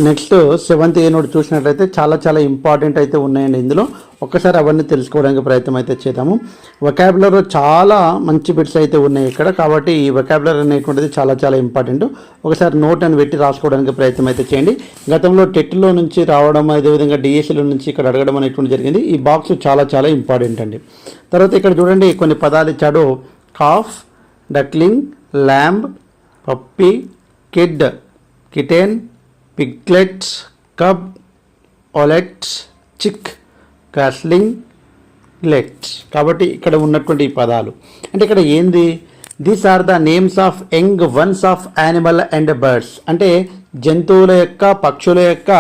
Next 7th a note చూసినట్లయితే చాలా important అయితే ఉన్నాయండి. ఇందులో ఒక్కసారి అవన్నీ తెలుసుకోవడానికి ప్రయత్నం అయితే చేద్దాము. వొకాబులరీ చాలా మంచి బిట్స్ అయితే ఉన్నాయి ఇక్కడ, కాబట్టి ఈ వొకాబులరీ అనేటువంటిది చాలా ఇంపార్టెంట్. ఒకసారి నోట్ అని పెట్టి రాసుకోవడానికి ప్రయత్నం అయితే చేయండి. గతంలో టెట్లో నుంచి రావడం, అదేవిధంగా డిఎస్సిలో నుంచి ఇక్కడ అడగడం అనేటువంటి జరిగింది. ఈ బాక్స్ చాలా ఇంపార్టెంట్ అండి. తర్వాత ఇక్కడ చూడండి, కొన్ని పదాలు ఇచ్చాడు. Calf, duckling, lamb, puppy, kid, kitten, piglets, cub, owlets, chick, gosling, లెట్స్. కాబట్టి ఇక్కడ ఉన్నటువంటి ఈ పదాలు అంటే ఇక్కడ ఏంది, these are the names of young ones of animal and birds. అంటే జంతువుల యొక్క, పక్షుల యొక్క,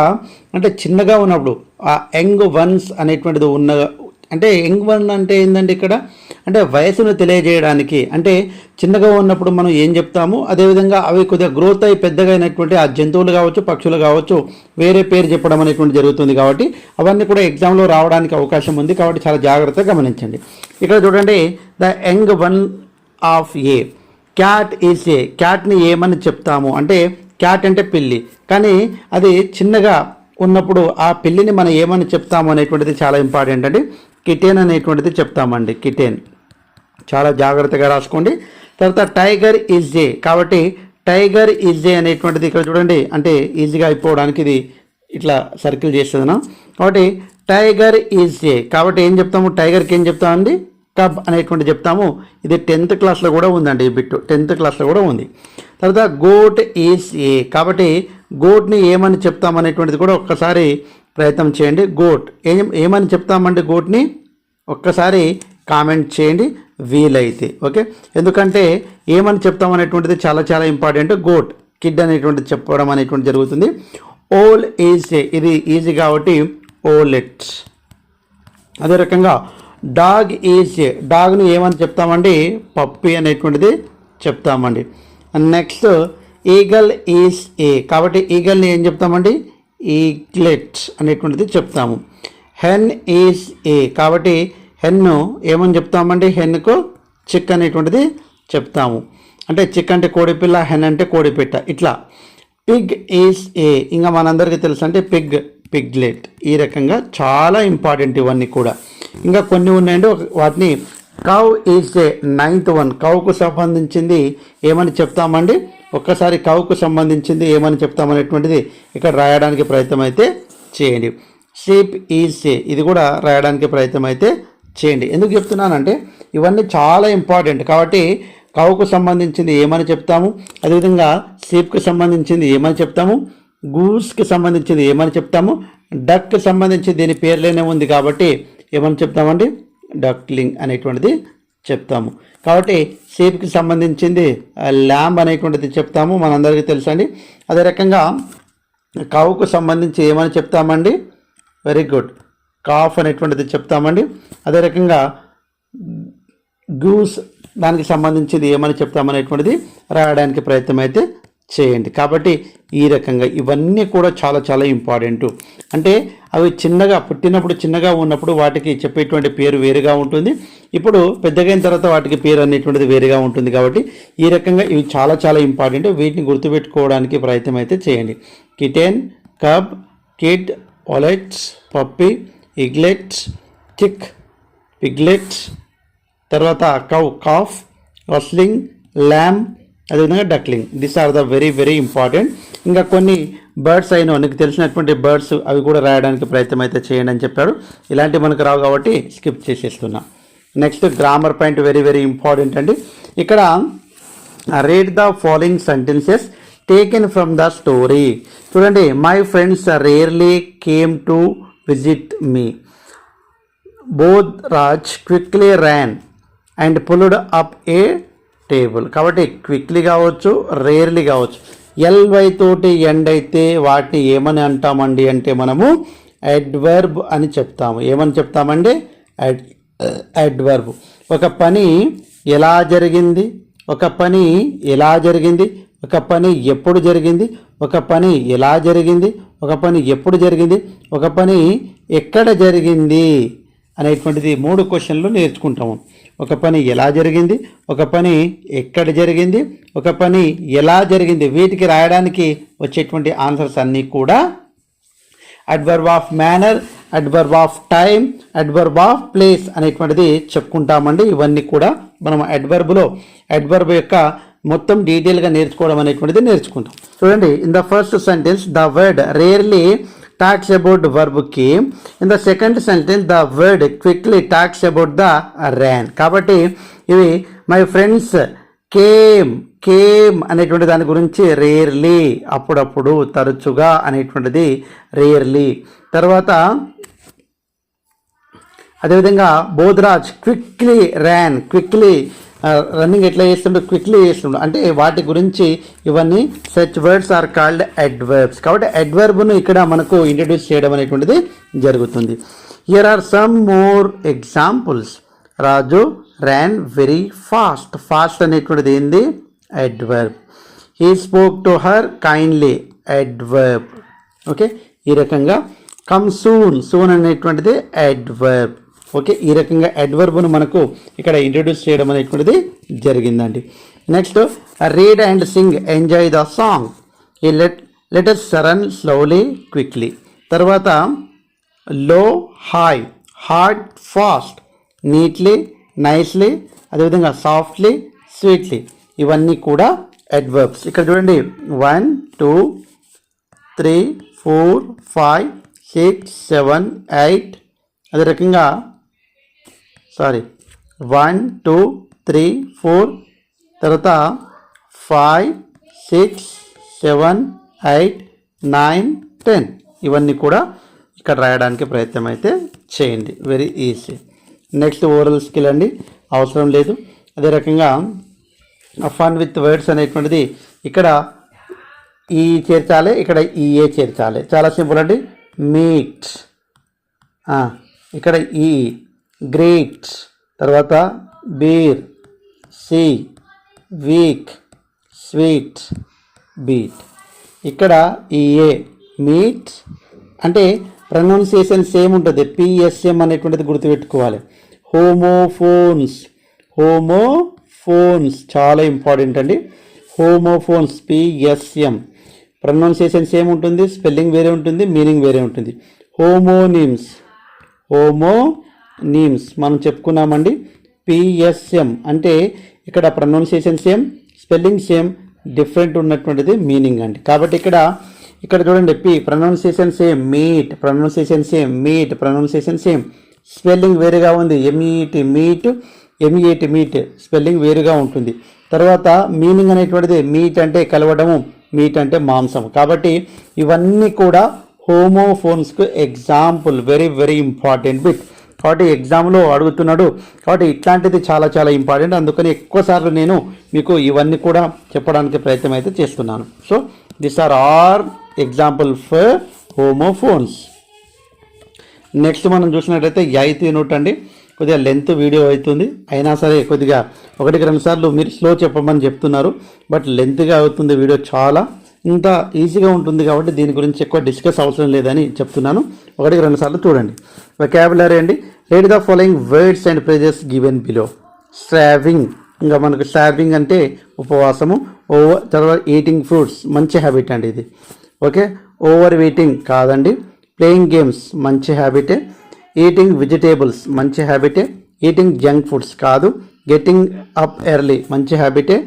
అంటే చిన్నగా ఉన్నప్పుడు ఆ యంగ్ వన్స్ అనేటువంటిది ఉన్న, అంటే యంగ్ వన్ అంటే ఏంటంటే ఇక్కడ అంటే వయసును తెలియజేయడానికి, అంటే చిన్నగా ఉన్నప్పుడు మనం ఏం చెప్తాము, అదేవిధంగా అవి కొద్దిగా గ్రోత్ అయి పెద్దగా అయినటువంటి ఆ జంతువులు కావచ్చు, పక్షులు కావచ్చు, వేరే పేరు చెప్పడం అనేటువంటి జరుగుతుంది. కాబట్టి అవన్నీ కూడా ఎగ్జామ్లో రావడానికి అవకాశం ఉంది. కాబట్టి చాలా జాగ్రత్తగా గమనించండి. ఇక్కడ చూడండి, the young one of a, cat is a. క్యాట్ని ఏమని చెప్తాము అంటే, క్యాట్ అంటే పిల్లి, కానీ అది చిన్నగా ఉన్నప్పుడు ఆ పిల్లిని మనం ఏమని చెప్తాము అనేటువంటిది చాలా ఇంపార్టెంట్ అండి. కిటెన్ అనేటువంటిది చెప్తామండి, కిటెన్. చాలా జాగ్రత్తగా రాసుకోండి. తర్వాత టైగర్ ఈజ్ ఏ, కాబట్టి టైగర్ ఈజ్ ఏ అనేటువంటిది ఇక్కడ చూడండి, అంటే ఈజీగా అయిపోవడానికి ఇది ఇట్లా సర్కిల్ చేస్తున్నాం. కాబట్టి టైగర్ ఈజ్ ఏ, కాబట్టి ఏం చెప్తాము, టైగర్కి ఏం చెప్తామండి, కబ్ అనేటువంటి చెప్తాము. ఇది 10th క్లాస్లో కూడా ఉందండి, ఈ బిట్టు 10th క్లాస్లో కూడా ఉంది. తర్వాత గోట్ ఈజ్ ఏ, కాబట్టి గోట్ని ఏమని చెప్తామనేటువంటిది కూడా ఒక్కసారి ప్రయత్నం చేయండి. గోట్ ఏమని చెప్తామండి, గోట్ని ఒక్కసారి కామెంట్ చేయండి వీలైతే. ఓకే, ఎందుకంటే ఏమని చెప్తామనేటువంటిది చాలా ఇంపార్టెంట్. గోట్, కిడ్ అనేటువంటిది చెప్పడం అనేటువంటి జరుగుతుంది. ఓల్ ఈజ్ ఏ, ఇది ఈజీ కాబట్టి ఓలెట్స్. అదే రకంగా డాగ్ ఈజ్ ఏ, డాగ్ని ఏమని చెప్తామండి, పప్పీ అనేటువంటిది చెప్తామండి. నెక్స్ట్ ఈగల్ ఈజ్ ఏ, కాబట్టి ఈగల్ని ఏం చెప్తామండి, ఈగ్లెట్స్ అనేటువంటిది చెప్తాము. హెన్ ఈజ్ ఏ, కాబట్టి హెన్ను ఏమని చెప్తామండి, హెన్కు చిక్ అనేటువంటిది చెప్తాము. అంటే చిక్ అంటే కోడిపిల్ల, హెన్ అంటే కోడిపిట్ట, ఇట్లా. పిగ్ ఈజ్ ఏ, ఇంకా మనందరికీ తెలుసు అంటే పిగ్, పిగ్లెట్. ఈ రకంగా చాలా ఇంపార్టెంట్ ఇవన్నీ కూడా. ఇంకా కొన్ని ఉన్నాయండి, వాటిని cow is a 9th one. కౌకు సంబంధించింది ఏమని చెప్తామండి, ఒక్కసారి కౌకు సంబంధించింది ఏమని చెప్తామనేటువంటిది ఇక్కడ రాయడానికి ప్రయత్నం అయితే చేయండి. షీప్ ఈజ్ ఏ, ఇది కూడా రాయడానికి ప్రయత్నం అయితే చేయండి. ఎందుకు చెప్తున్నానంటే ఇవన్నీ చాలా ఇంపార్టెంట్. కాబట్టి కౌకు సంబంధించింది ఏమని చెప్తాము, అదేవిధంగా షీప్కి సంబంధించింది ఏమని చెప్తాము, గూస్కి సంబంధించింది ఏమని చెప్తాము, డక్కి సంబంధించి దీని పేర్లోనే ఉంది కాబట్టి ఏమని చెప్తామండి, డక్లింగ్ అనేటువంటిది చెప్తాము. కాబట్టి షీప్కి సంబంధించింది ల్యాంబ్ అనేటువంటిది చెప్తాము, మనందరికీ తెలుసండి. అదే రకంగా కౌకు సంబంధించి ఏమని చెప్తామండి, వెరీ గుడ్, కాఫ్ అనేటువంటిది చెప్తామండి. అదే రకంగా గూస్, దానికి సంబంధించింది ఏమని చెప్తామనేటువంటిది రాయడానికి ప్రయత్నం అయితే చేయండి. కాబట్టి ఈ రకంగా ఇవన్నీ కూడా చాలా ఇంపార్టెంట్. అంటే అవి చిన్నగా పుట్టినప్పుడు, చిన్నగా ఉన్నప్పుడు వాటికి చెప్పేటువంటి పేరు వేరుగా ఉంటుంది. ఇప్పుడు పెద్దగైన తర్వాత వాటికి పేరు అనేటువంటిది వేరుగా ఉంటుంది. కాబట్టి ఈ రకంగా ఇవి చాలా ఇంపార్టెంట్. వీటిని గుర్తుపెట్టుకోవడానికి ప్రయత్నం అయితే చేయండి. Kitten, cub, kid, owlets, puppy, eaglets, chick, piglets, తర్వాత కౌ, కాఫ్, రస్లింగ్, ల్యాంబ్, అదేవిధంగా duckling. These are the very important. ఇంకా కొన్ని బర్డ్స్ అయినా నీకు తెలిసినటువంటి బర్డ్స్ అవి కూడా రాయడానికి ప్రయత్నం అయితే చేయండి అని చెప్పాడు. ఇలాంటివి మనకు రావు కాబట్టి స్కిప్ చేసేస్తున్నా. Next grammar point very important అండి. ఇక్కడ read the following sentences taken from the story. చూడండి, my friends rarely came to visit me. Bodh Raj quickly ran and pulled up a table. కాబట్టి క్విక్లీ కావచ్చు, రేర్లీ కావచ్చు. ఎల్వై తోటి end అయితే వాటిని ఏమని అంటామండి అంటే మనము అడ్వర్బ్ అని చెప్తాము. ఏమని చెప్తామండి, అడ్వర్బ్. ఒక పని ఎలా జరిగింది, ఒక పని ఎలా జరిగింది, ఒక పని ఎప్పుడు జరిగింది, ఒక పని ఎలా జరిగింది, ఒక పని ఎప్పుడు జరిగింది, ఒక పని ఎక్కడ జరిగింది అనేటువంటిది 3 క్వశ్చన్లు నేర్చుకుంటాము. ఒక పని ఎలా జరిగింది, ఒక పని ఎక్కడ జరిగింది, ఒక పని ఎలా జరిగింది, వీటికి రాయడానికి వచ్చేటువంటి ఆన్సర్స్ అన్నీ కూడా adverb of manner, adverb of time, adverb of place అనేటువంటిది చెప్పుకుంటామండి. ఇవన్నీ కూడా మనం అడ్వర్బ్ యొక్క మొత్తం డీటెయిల్గా నేర్చుకోవడం అనేటువంటిది నేర్చుకుంటాం. చూడండి, in the first sentence the word rarely talks about verb came. In the second sentence the word quickly talks about the ran. కాబట్టి ఇవి మై ఫ్రెండ్స్ కేమ్ అనేటువంటి దాని గురించి రేర్లీ, అప్పుడప్పుడు, తరచుగా అనేటువంటిది రేర్లీ. తర్వాత అదేవిధంగా Bodhraj quickly ran, quickly running ఎట్లా చేస్తుండో క్విక్లీ చేస్తుండో, అంటే వాటి గురించి ఇవన్నీ such words are called adverbs. కాబట్టి అడ్వర్బ్ను ఇక్కడ మనకు ఇంట్రడ్యూస్ చేయడం అనేటువంటిది జరుగుతుంది. Here are some more examples. Raju ran very fast అనేటువంటిది ఏంది? Adverb. He spoke to her kindly, adverb. Okay, ఈ రకంగా కమ్ సూన్ అనేటువంటిది అడ్వర్బ్. ఓకే, ఈ రకంగా అడ్వర్బ్ను మనకు ఇక్కడ ఇంట్రడ్యూస్ చేయడం అనేటువంటిది జరిగిందండి. Next read and sing enjoy the song. ఈ లెటర్స్ రన్ స్లోలీ క్విక్లీ. తర్వాత లో high, hard fast, neatly nicely, అదేవిధంగా సాఫ్ట్లీ స్వీట్లీ, ఇవన్నీ కూడా అడ్వర్బ్స్. ఇక్కడ చూడండి 1 2 3 4 5 6 7 8, అదే రకంగా 1 2 3 4, తర్వాత 5 6 7 8 9 10, ఇవన్నీ కూడా ఇక్కడ రాయడానికి ప్రయత్నం అయితే చేయండి. Very easy. Next oral skill అండి, అవసరం లేదు. అదే రకంగా ఫన్ విత్ వర్డ్స్ అనేటువంటిది ఇక్కడ ఈ చేర్చాలి, ఇక్కడ ఈ ఏ చేర్చాలి. చాలా సింపుల్ అండి. మీట్, ఇక్కడ ఈ గ్రేట్, తర్వాత beer, sea, week, sweet, beat. ఇక్కడ ఈ ఏ మీట్ అంటే ప్రొనౌన్సియేషన్ సేమ్ ఉంటుంది, పిఎస్ఎం అనేటువంటిది గుర్తుపెట్టుకోవాలి. హోమోఫోన్స్ చాలా ఇంపార్టెంట్ అండి. హోమోఫోన్స్ పిఎస్ఎం, ప్రొనౌన్సియేషన్ సేమ్ ఉంటుంది, స్పెల్లింగ్ వేరే ఉంటుంది, మీనింగ్ వేరే ఉంటుంది. హోమోనిమ్స్ మనం చెప్పుకున్నామండి. పిఎస్ఎం అంటే ఇక్కడ pronunciation same, spelling same, different ఉన్నటువంటిది మీనింగ్ అండి. కాబట్టి ఇక్కడ చూడండి, pronunciation same, pronunciation same, spelling వేరేగా ఉంది. MEAT మీట్, స్పెల్లింగ్ వేరుగా ఉంటుంది. తర్వాత మీనింగ్ అనేటువంటిది మీట్ అంటే కలవడము, మీట్ అంటే మాంసం. కాబట్టి ఇవన్నీ కూడా హోమోఫోన్స్కు example, very very important bit. కాబట్టి ఎగ్జామ్లో అడుగుతున్నాడు, కాబట్టి ఇట్లాంటిది చాలా చాలా ఇంపార్టెంట్. అందుకని ఎక్కువసార్లు నేను మీకు ఇవన్నీ కూడా చెప్పడానికి ప్రయత్నం అయితే చేస్తున్నాను. So this are all example for homophones. Next మనం చూసినట్టయితే 8th యూనిట్ అండి. కొద్దిగా లెంత్ వీడియో అవుతుంది, అయినా సరే కొద్దిగా 1-2 సార్లు మీరు స్లో చెప్పమని చెప్తున్నారు, బట్ లెంత్గా అవుతుంది వీడియో. చాలా ఇంత ఈజీగా ఉంటుంది కాబట్టి దీని గురించి ఎక్కువ డిస్కస్ అవసరం లేదని చెప్తున్నాను. 1-2 సార్లు చూడండి. వొకాబులరీ అండి. Read the following words and phrases given below. Starving, ఇంకా మనకు స్టార్వింగ్ అంటే ఉపవాసము. తర్వాత ఈటింగ్ ఫ్రూట్స్, మంచి హ్యాబిట్ అండి ఇది. ఓకే, ఓవర్ ఈటింగ్ కాదండి. ప్లేయింగ్ గేమ్స్ మంచి హ్యాబిటే. ఈటింగ్ వెజిటేబుల్స్ మంచి హ్యాబిటే. ఈటింగ్ జంక్ ఫుడ్స్ కాదు. గెట్టింగ్ అప్ ఎర్లీ మంచి హ్యాబిటే.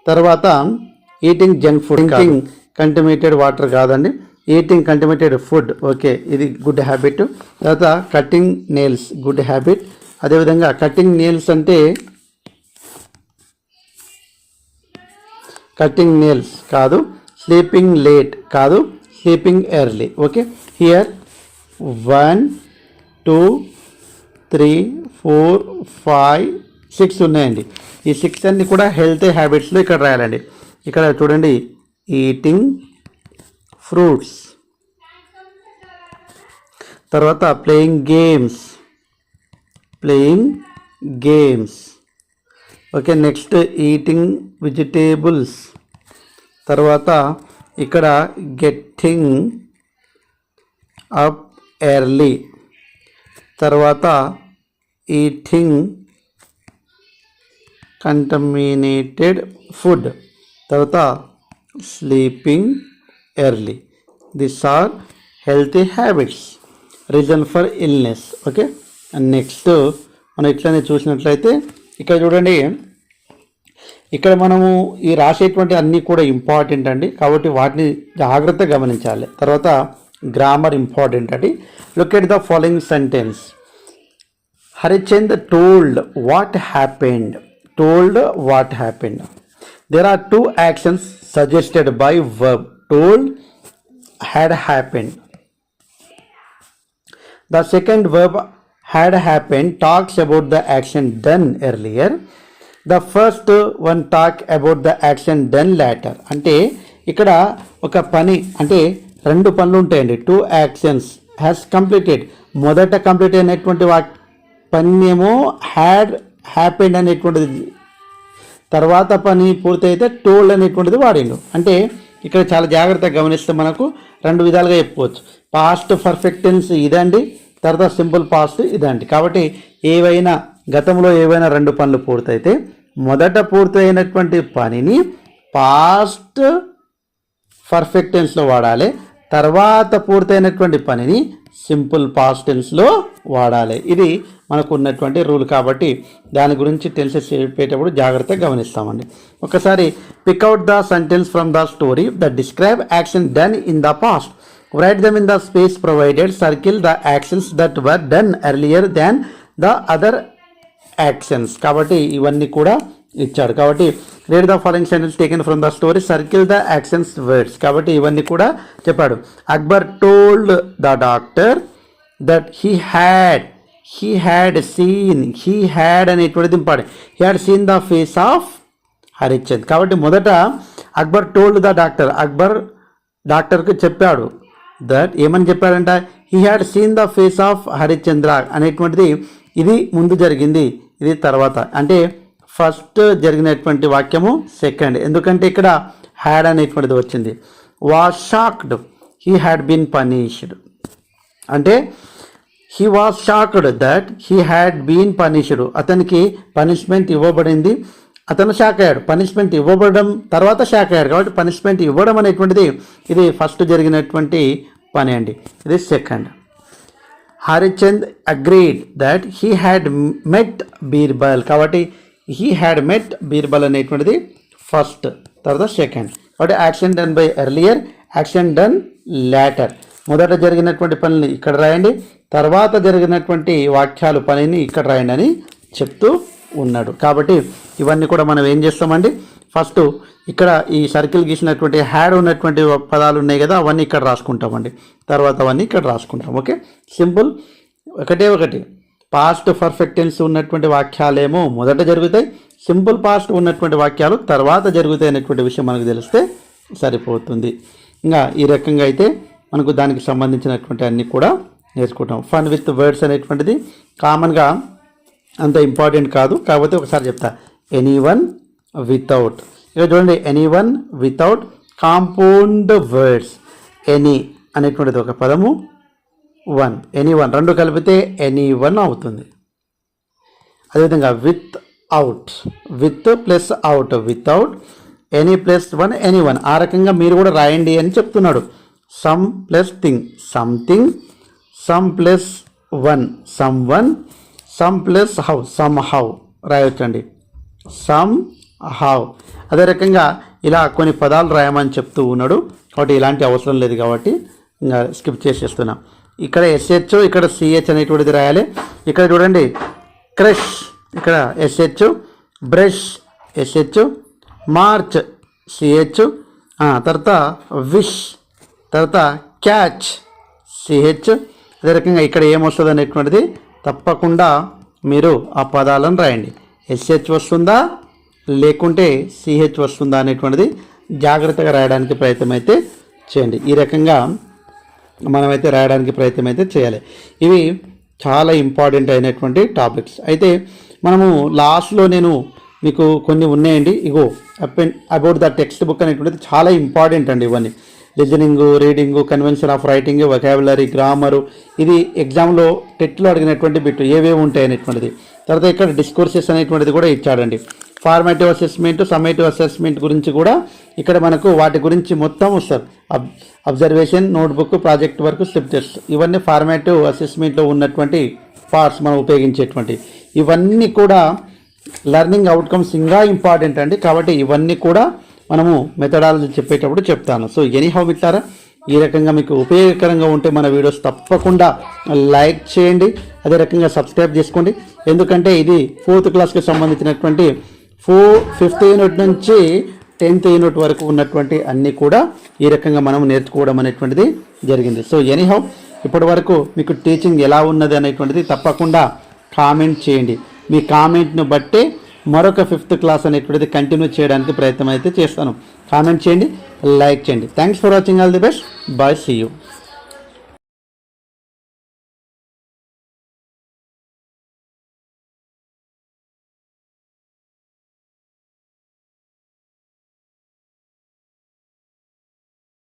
తర్వాత eating junk food, drinking contaminated water కాదండి. ఈటింగ్ కంటమినేటెడ్ ఫుడ్, ఓకే, ఇది గుడ్ హ్యాబిట్. తర్వాత కట్టింగ్ నెయిల్స్ గుడ్ హ్యాబిట్. అదేవిధంగా కట్టింగ్ నెయిల్స్ అంటే కట్టింగ్ నెయిల్స్ కాదు. స్లీపింగ్ లేట్ కాదు, స్లీపింగ్ ఎర్లీ. ఓకే, హియర్ 1 2 3 4 5 6 ఉన్నాయండి. ఈ 6 అన్ని కూడా హెల్తీ హ్యాబిట్స్లో ఇక్కడ రాయాలండి. ఇక్కడ చూడండి, ఈటింగ్ ఫ్రూట్స్, తర్వాత playing games. Okay, next eating vegetables. తర్వాత ఇక్కడ గెట్టింగ్ అప్ ఎర్లీ. తర్వాత ఈటింగ్ కంటమినేటెడ్ ఫుడ్, తర్వాత sleeping early. This are healthy habits, reason for illness. Okay, and next మనం ఇట్లనే చూసినట్లయితే ఇక్కడ చూడండి, ఇక్కడ మనము ఈ రాసేటువంటి అన్నీ కూడా ఇంపార్టెంట్ అండి, కాబట్టి వాటిని జాగ్రత్తగా గమనించాలి. తర్వాత గ్రామర్ ఇంపార్టెంట్ అండి. Look at the following sentence. Harichand told what happened. Told what happened. There are two actions suggested by verb. Told, had happened. The second verb had happened talks about the action done earlier. The first one talk about the action done later. అంటే ఇక్కడ ఒక పని అంటే రెండు పనులు ఉంటాయండి. Two actions has completed. మొదట complete అయినటువంటి పని ఏమో హ్యాడ్ హ్యాపెండ్ అనేటువంటిది, తర్వాత పని పూర్తయితే టోల్డ్ అనేటువంటిది వాడిండు. అంటే ఇక్కడ చాలా జాగ్రత్తగా గమనిస్తే మనకు రెండు విధాలుగా చెప్పుకోవచ్చు. పాస్ట్ పర్ఫెక్ట్ టెన్స్ ఇదండి, తర్వాత సింపుల్ పాస్ట్ ఇదండి. కాబట్టి ఏవైనా గతంలో ఏవైనా రెండు పనులు పూర్తయితే మొదట పూర్తయినటువంటి పనిని పాస్ట్ పర్ఫెక్ట్ టెన్స్లో వాడాలి, తర్వాత పూర్తయినటువంటి పనిని సింపుల్ పాస్ట్ టెన్స్లో వాడాలి. ఇది మనకు ఉన్నటువంటి రూల్, కాబట్టి దాని గురించి టెన్సెస్ చెప్పేటప్పుడు జాగ్రత్తగా గమనిస్తామండి. ఒకసారి pick out the sentence from the story that describe action done in the past. Write them in the space provided. Circle the actions that were done earlier than the other actions. కాబట్టి ఇవన్నీ కూడా ఇచ్చాడు. కాబట్టి read the following sentence taken from the story, circle the actions words. కాబట్టి ఇవన్నీ కూడా చెప్పాడు. Akbar told the doctor that he had scene. He had అనేటువంటిది important. He had seen the face of Harichand. కాబట్టి మొదట Akbar told the doctor, Akbar డాక్టర్కి చెప్పాడు. That ఏమని చెప్పాడంట, he had seen the face of Harichandra అనేటువంటిది ఇది ముందు జరిగింది, ఇది తర్వాత. అంటే ఫస్ట్ జరిగినటువంటి వాక్యము సెకండ్, ఎందుకంటే ఇక్కడ హ్యాడ్ అనేటువంటిది వచ్చింది. Was shocked, he had been punished. అంటే he was shocked that he had been punished. అతనికి పనిష్మెంట్ ఇవ్వబడింది, అతను షాక్ అయ్యాడు. పనిష్మెంట్ ఇవ్వబడడం తర్వాత షాక్ అయ్యాడు, కాబట్టి పనిష్మెంట్ ఇవ్వడం అనేటువంటిది ఇది ఫస్ట్ జరిగినటువంటి పని అండి, ఇది second. Harichand agreed that he had మెట్ బీర్బల్. కాబట్టి హీ హ్యాడ్ మెట్ బీర్బల్ అనేటువంటిది ఫస్ట్, తర్వాత సెకండ్. కాబట్టి action done by earlier, action done later. మొదట జరిగినటువంటి పనిని ఇక్కడ రాయండి, తర్వాత జరిగినటువంటి వాక్యాలు పనిని ఇక్కడ రాయండి అని చెప్తూ ఉన్నాడు. కాబట్టి ఇవన్నీ కూడా మనం ఏం చేస్తామండి, ఫస్ట్ ఇక్కడ ఈ సర్కిల్ గీసినటువంటి హ్యాడ్ ఉన్నటువంటి పదాలు ఉన్నాయి కదా, అవన్నీ ఇక్కడ రాసుకుంటామండి, తర్వాత అవన్నీ ఇక్కడ రాసుకుంటాం. Okay, simple. ఒకటి పాస్ట్ పర్ఫెక్ట్ టెన్స్ ఉన్నటువంటి వాక్యాలేమో మొదట జరుగుతాయి, సింపుల్ పాస్ట్ ఉన్నటువంటి వాక్యాలు తర్వాత జరుగుతాయి అనేటువంటి విషయం మనకు తెలిస్తే సరిపోతుంది. ఇంకా ఈ రకంగా అయితే మనకు దానికి సంబంధించినటువంటి అన్నీ కూడా నేర్చుకుంటాం. ఫన్ విత్ వర్డ్స్ అనేటువంటిది కామన్గా అంత ఇంపార్టెంట్ కాదు, కాకపోతే ఒకసారి చెప్తా. ఎనీవన్ వితౌట్, ఇక్కడ చూడండి, anyone without compound words. Any అనేటువంటిది ఒక పదము, వన్, ఎనీవన్ రెండు కలిపితే ఎనీవన్ అవుతుంది. అదేవిధంగా with out, with plus out, without, any plus one, anyone. ఆ రకంగా మీరు కూడా రాయండి అని చెప్తున్నాడు. Some plus thing, something. Some plus one, some one. Some plus how, some how రాయొచ్చండి, సమ్ హౌ. అదే రకంగా ఇలా కొన్ని పదాలు రాయమని చెప్తూ ఉన్నాడు, కాబట్టి ఇలాంటి అవసరం లేదు, కాబట్టి ఇంకా స్కిప్ చేసేస్తున్నాం. ఇక్కడ ఎస్హెచ్, ఇక్కడ సిహెచ్ అనేటువంటిది రాయాలి. ఇక్కడ చూడండి, క్రష్, ఇక్కడ SH, brush SH, march CH, తర్వాత విష్, తర్వాత క్యాచ్ సిహెచ్. అదే రకంగా ఇక్కడ ఏమొస్తుంది అనేటువంటిది తప్పకుండా మీరు ఆ పదాలను రాయండి. ఎస్హెచ్ వస్తుందా లేకుంటే సిహెచ్ వస్తుందా అనేటువంటిది జాగ్రత్తగా రాయడానికి ప్రయత్నం అయితే చేయండి. ఈ రకంగా మనమైతే రాయడానికి ప్రయత్నం అయితే చేయాలి. ఇవి చాలా ఇంపార్టెంట్ అయినటువంటి టాపిక్స్. అయితే మనము లాస్ట్లో నేను మీకు కొన్ని ఉన్నాయండి, ఇగో అబౌట్ ద టెక్స్ట్ బుక్ అనేటువంటిది చాలా ఇంపార్టెంట్ అండి. ఇవన్నీ listening, reading, convention of writing, vocabulary, grammar, ఇది ఎగ్జామ్లో టెట్లో అడిగినటువంటి బిట్టు ఏవేవి ఉంటాయి అనేటువంటిది. తర్వాత ఇక్కడ డిస్కోర్సెస్ అనేటువంటిది కూడా ఇచ్చాడండి. ఫార్మేటివ్ అసెస్మెంట్, సమ్మేటివ్ అసెస్మెంట్ గురించి కూడా ఇక్కడ మనకు వాటి గురించి మొత్తం వస్తారు. Observation, notebook, project work, slip test, ఇవన్నీ ఫార్మేటివ్ అసెస్మెంట్లో ఉన్నటువంటి పార్ట్స్ మనం ఉపయోగించేటువంటి. ఇవన్నీ కూడా లెర్నింగ్ అవుట్కమ్స్ ఇంకా ఇంపార్టెంట్ అండి. కాబట్టి ఇవన్నీ కూడా మనము మెథడాలజీ చెప్పేటప్పుడు చెప్తాను. సో ఎనీహౌ మిత్రులారా, ఈ రకంగా మీకు ఉపయోగకరంగా ఉంటే మన వీడియోస్ తప్పకుండా లైక్ చేయండి, అదే రకంగా సబ్స్క్రైబ్ చేసుకోండి. ఎందుకంటే ఇది 4th క్లాస్కి సంబంధించినటువంటి 5th యూనిట్ నుంచి 10th యూనిట్ వరకు ఉన్నటువంటి అన్నీ కూడా ఈ రకంగా మనం నేర్చుకోవడం అనేటువంటిది జరిగింది. సో ఎనీహౌ ఇప్పటి వరకు మీకు టీచింగ్ ఎలా ఉన్నది అనేటువంటిది తప్పకుండా కామెంట్ చేయండి. మీ కామెంట్ను బట్టి మరొక 5th క్లాస్ అనేటువంటిది కంటిన్యూ చేయడానికి ప్రయత్నం అయితే చేస్తాను. కామెంట్ చేయండి, లైక్ చేయండి. Thanks for watching. All the best. Bye. See you.